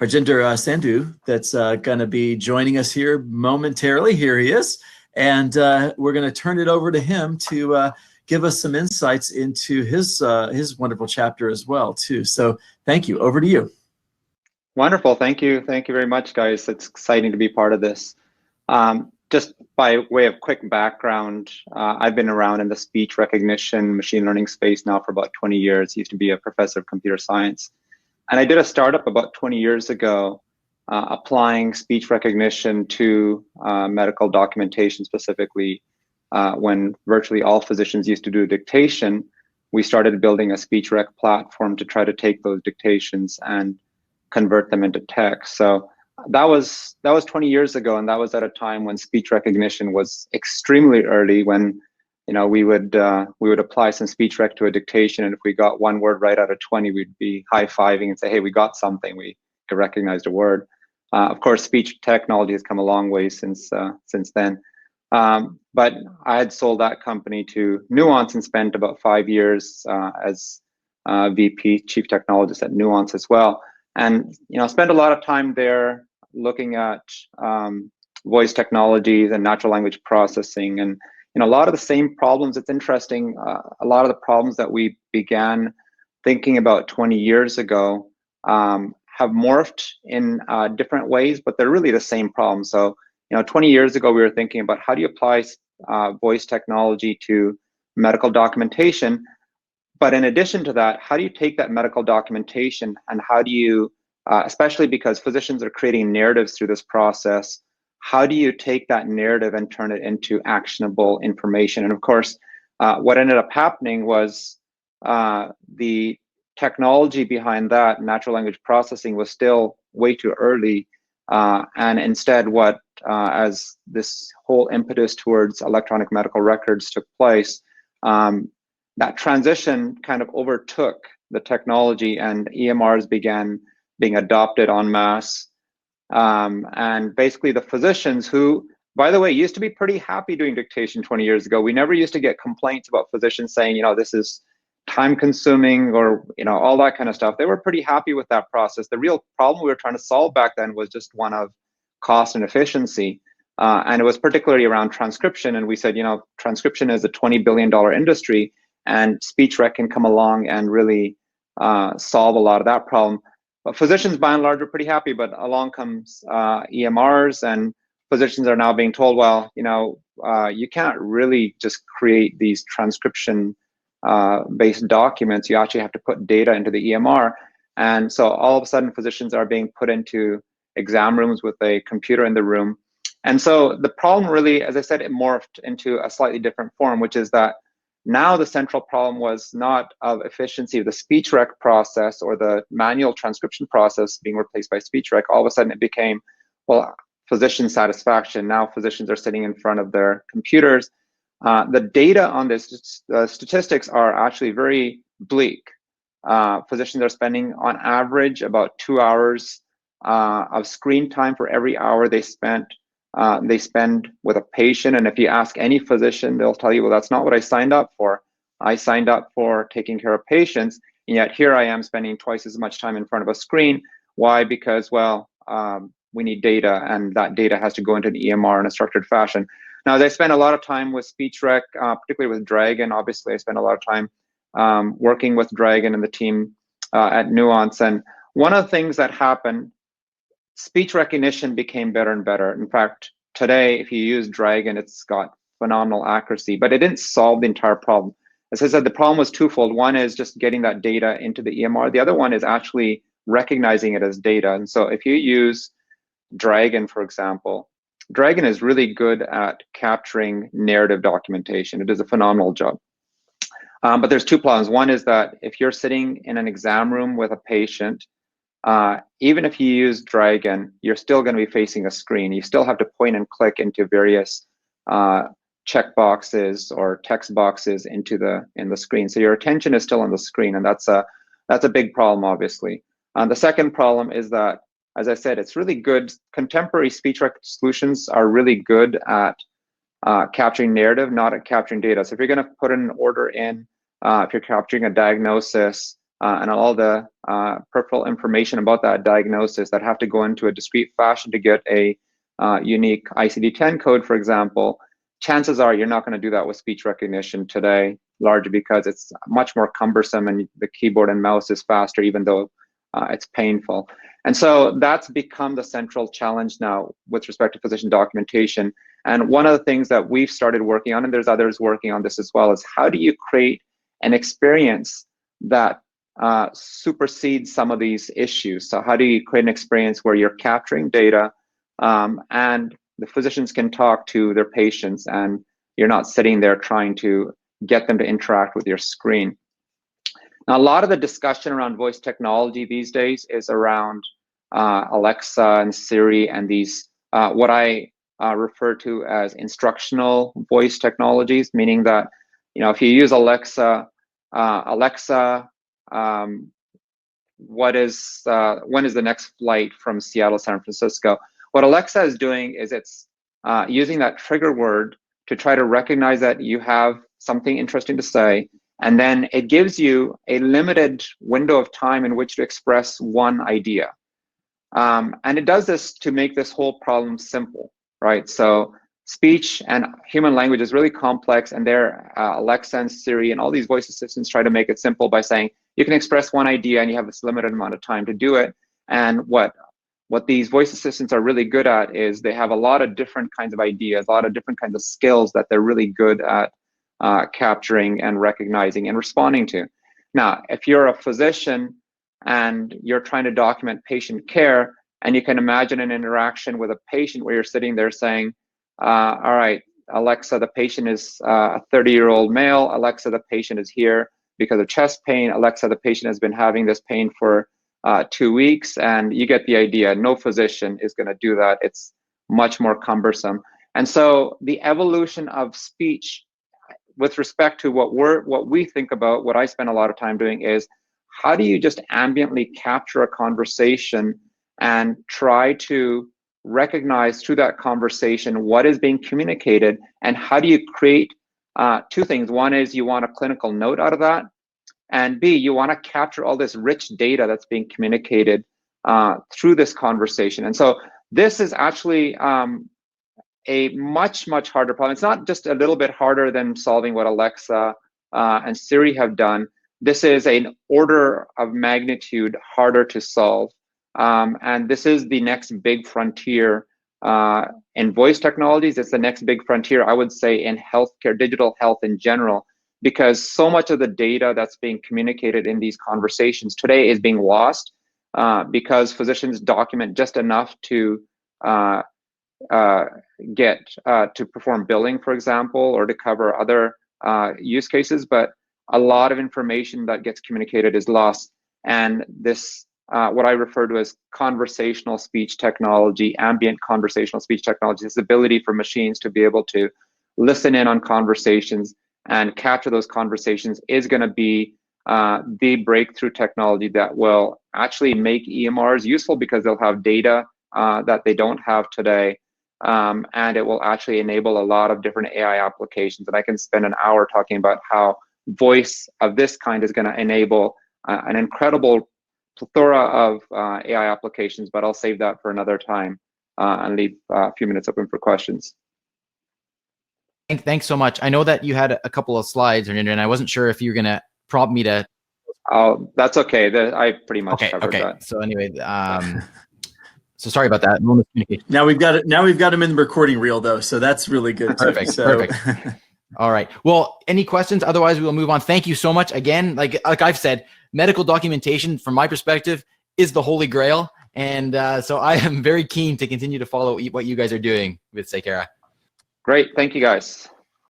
Harjinder Sandhu that's going to be joining us here momentarily. Here he is. And we're going to turn it over to him to give us some insights into his wonderful chapter as well, too. So thank you. Over to you. Wonderful. Thank you. Thank you very much, guys. It's exciting to be part of this. Just by way of quick background, I've been around in the speech recognition, machine learning space now for about 20 years. Used to be a professor of computer science. And I did a startup about 20 years ago, applying speech recognition to medical documentation specifically. When virtually all physicians used to do dictation, we started building a speech rec platform to try to take those dictations and convert them into text. So that was 20 years ago, and that was at a time when speech recognition was extremely early. When we would apply some speech rec to a dictation, and if we got one word right out of 20, we'd be high-fiving and say, "Hey, we got something. We recognized a word." Of course, speech technology has come a long way since then. But I had sold that company to Nuance and spent about 5 years as VP, Chief Technologist at Nuance as well. And spent a lot of time there looking at voice technologies and natural language processing, and a lot of the same problems. It's interesting. A lot of the problems that we began thinking about 20 years ago have morphed in different ways, but they're really the same problem. So 20 years ago, we were thinking about how do you apply voice technology to medical documentation. But in addition to that, how do you take that medical documentation and how do you, especially because physicians are creating narratives through this process, how do you take that narrative and turn it into actionable information? And of course, what ended up happening was the technology behind that, natural language processing, was still way too early. And instead, as this whole impetus towards electronic medical records took place, that transition kind of overtook the technology, and EMRs began being adopted en masse. And basically the physicians who, by the way, used to be pretty happy doing dictation 20 years ago. We never used to get complaints about physicians saying, this is time consuming or, all that kind of stuff. They were pretty happy with that process. The real problem we were trying to solve back then was just one of cost and efficiency. And it was particularly around transcription. And we said, transcription is a $20 billion industry, and speech rec can come along and really solve a lot of that problem. But physicians, by and large, are pretty happy. But along comes EMRs, and physicians are now being told, well, you can't really just create these transcription-based documents. You actually have to put data into the EMR. And so all of a sudden, physicians are being put into exam rooms with a computer in the room. And so the problem really, as I said, it morphed into a slightly different form, which is that now the central problem was not of efficiency of the speech rec process or the manual transcription process being replaced by speech rec. All of a sudden it became, well, physician satisfaction. Now physicians are sitting in front of their computers. The data on this, statistics are actually very bleak. Physicians are spending on average about 2 hours of screen time for every hour they spend with a patient. And if you ask any physician, they'll tell you, well, that's not what I signed up for. I signed up for taking care of patients, and yet here I am spending twice as much time in front of a screen. Why? Because, well, we need data, and that data has to go into an EMR in a structured fashion. Now, as I spend a lot of time with speech rec, particularly with Dragon, obviously I spend a lot of time working with Dragon and the team at Nuance. And one of the things that happened, speech recognition became better and better. In fact, today, if you use Dragon, it's got phenomenal accuracy, but it didn't solve the entire problem. As I said, the problem was twofold. One is just getting that data into the EMR. The other one is actually recognizing it as data. And so if you use Dragon, for example, Dragon is really good at capturing narrative documentation. It does a phenomenal job. But there's two problems. One is that if you're sitting in an exam room with a patient, even if you use Dragon, you're still going to be facing a screen. You still have to point and click into various check boxes or text boxes in the screen. So your attention is still on the screen, and that's a big problem, obviously. The second problem is that, as I said, it's really good. Contemporary speech rec solutions are really good at capturing narrative, not at capturing data. So if you're going to put an order in, if you're capturing a diagnosis, and all the peripheral information about that diagnosis that have to go into a discrete fashion to get a unique ICD-10 code, for example, chances are you're not going to do that with speech recognition today, largely because it's much more cumbersome and the keyboard and mouse is faster, even though it's painful. And so that's become the central challenge now with respect to physician documentation. And one of the things that we've started working on, and there's others working on this as well, is how do you create an experience that supersedes some of these issues? So how do you create an experience where you're capturing data and the physicians can talk to their patients and you're not sitting there trying to get them to interact with your screen? Now, a lot of the discussion around voice technology these days is around Alexa and Siri and these, what I refer to as instructional voice technologies, meaning that, if you use Alexa, Alexa, when is the next flight from Seattle, San Francisco? What Alexa is doing is it's using that trigger word to try to recognize that you have something interesting to say, and then it gives you a limited window of time in which to express one idea. And it does this to make this whole problem simple, right? So speech and human language is really complex, and Alexa and Siri and all these voice assistants try to make it simple by saying you can express one idea and you have this limited amount of time to do it. And what these voice assistants are really good at is they have a lot of different kinds of ideas, a lot of different kinds of skills that they're really good at capturing and recognizing and responding to. Now, if you're a physician and you're trying to document patient care, and you can imagine an interaction with a patient where you're sitting there saying, all right, Alexa, the patient is a 30-year-old male. Alexa, the patient is here because of chest pain. Alexa, the patient has been having this pain for 2 weeks, and you get the idea. No physician is going to do that. It's much more cumbersome. And so the evolution of speech with respect to what we think about, what I spend a lot of time doing is, how do you just ambiently capture a conversation and try to recognize through that conversation what is being communicated, and how do you create two things? One is you want a clinical note out of that, and B, you want to capture all this rich data that's being communicated through this conversation. And so this is actually a much harder problem. It's not just a little bit harder than solving what Alexa and Siri have done. This is an order of magnitude harder to solve. And this is the next big frontier in voice technologies. It's the next big frontier, I would say, in healthcare, digital health in general, because so much of the data that's being communicated in these conversations today is being lost because physicians document just enough to to perform billing, for example, or to cover other use cases, but a lot of information that gets communicated is lost. And this, what I refer to as conversational speech technology, ambient conversational speech technology, this ability for machines to be able to listen in on conversations and capture those conversations, is going to be the breakthrough technology that will actually make EMRs useful, because they'll have data that they don't have today. And it will actually enable a lot of different AI applications. And I can spend an hour talking about how voice of this kind is going to enable an incredible plethora of AI applications, but I'll save that for another time and leave a few minutes open for questions. Thanks so much. I know that you had a couple of slides, and I wasn't sure if you were going to prompt me to. Oh, that's okay. I pretty much covered that. So anyway, so sorry about that. Miscommunication. Now we've got it. Now we've got him in the recording reel, though, so that's really good. Perfect. So. Perfect. All right. Well, any questions? Otherwise, we will move on. Thank you so much again. Like I've said, medical documentation, from my perspective, is the holy grail, and so I am very keen to continue to follow what you guys are doing with Saykara. Great. Thank you, guys.